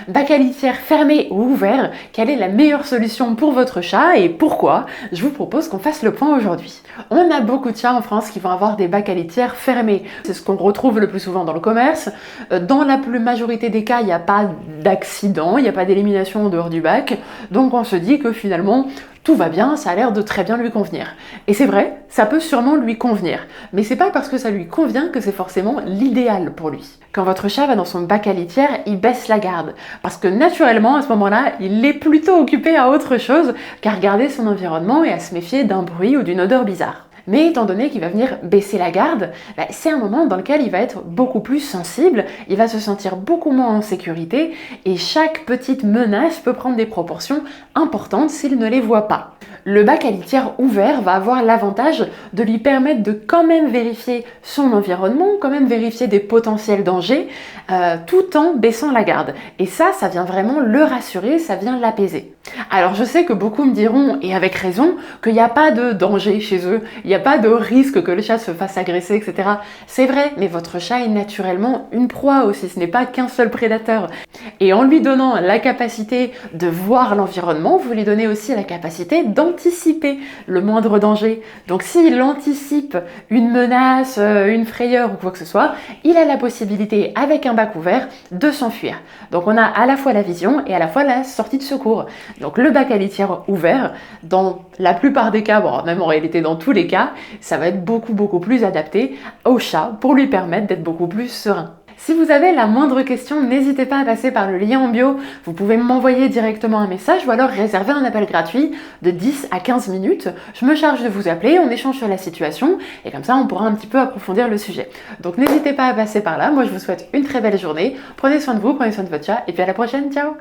Bac à litière fermé ou ouvert, quelle est la meilleure solution pour votre chat et pourquoi? Je vous propose qu'on fasse le point aujourd'hui. On a beaucoup de chats en France qui vont avoir des bacs à litière fermés. C'est ce qu'on retrouve le plus souvent dans le commerce. Dans la majorité des cas, il n'y a pas d'accident, il n'y a pas d'élimination en dehors du bac. Donc on se dit que finalement, tout va bien, ça a l'air de très bien lui convenir. Et c'est vrai, ça peut sûrement lui convenir. Mais c'est pas parce que ça lui convient que c'est forcément l'idéal pour lui. Quand votre chat va dans son bac à litière, il baisse la garde. Parce que naturellement, à ce moment-là, il est plutôt occupé à autre chose qu'à regarder son environnement et à se méfier d'un bruit ou d'une odeur bizarre. Mais étant donné qu'il va venir baisser la garde, c'est un moment dans lequel il va être beaucoup plus sensible, il va se sentir beaucoup moins en sécurité et chaque petite menace peut prendre des proportions importantes s'il ne les voit pas. Le bac à litière ouvert va avoir l'avantage de lui permettre de quand même vérifier son environnement, quand même vérifier des potentiels dangers, tout en baissant la garde. Et ça vient vraiment le rassurer, ça vient l'apaiser. Alors je sais que beaucoup me diront, et avec raison, qu'il n'y a pas de danger chez eux, il n'y a pas de risque que le chat se fasse agresser, etc. C'est vrai, mais votre chat est naturellement une proie aussi, ce n'est pas qu'un seul prédateur. Et en lui donnant la capacité de voir l'environnement, vous lui donnez aussi la capacité d'anticiper le moindre danger. Donc s'il anticipe une menace, une frayeur ou quoi que ce soit, il a la possibilité, avec un bac ouvert, de s'enfuir. Donc on a à la fois la vision et à la fois la sortie de secours. Donc le bac à litière ouvert, dans la plupart des cas, bon, même en réalité dans tous les cas, ça va être beaucoup plus adapté au chat pour lui permettre d'être beaucoup plus serein. Si vous avez la moindre question, n'hésitez pas à passer par le lien en bio. Vous pouvez m'envoyer directement un message ou alors réserver un appel gratuit de 10 à 15 minutes. Je me charge de vous appeler, on échange sur la situation et comme ça on pourra un petit peu approfondir le sujet. Donc n'hésitez pas à passer par là. Moi je vous souhaite une très belle journée. Prenez soin de vous, prenez soin de votre chat et puis à la prochaine. Ciao!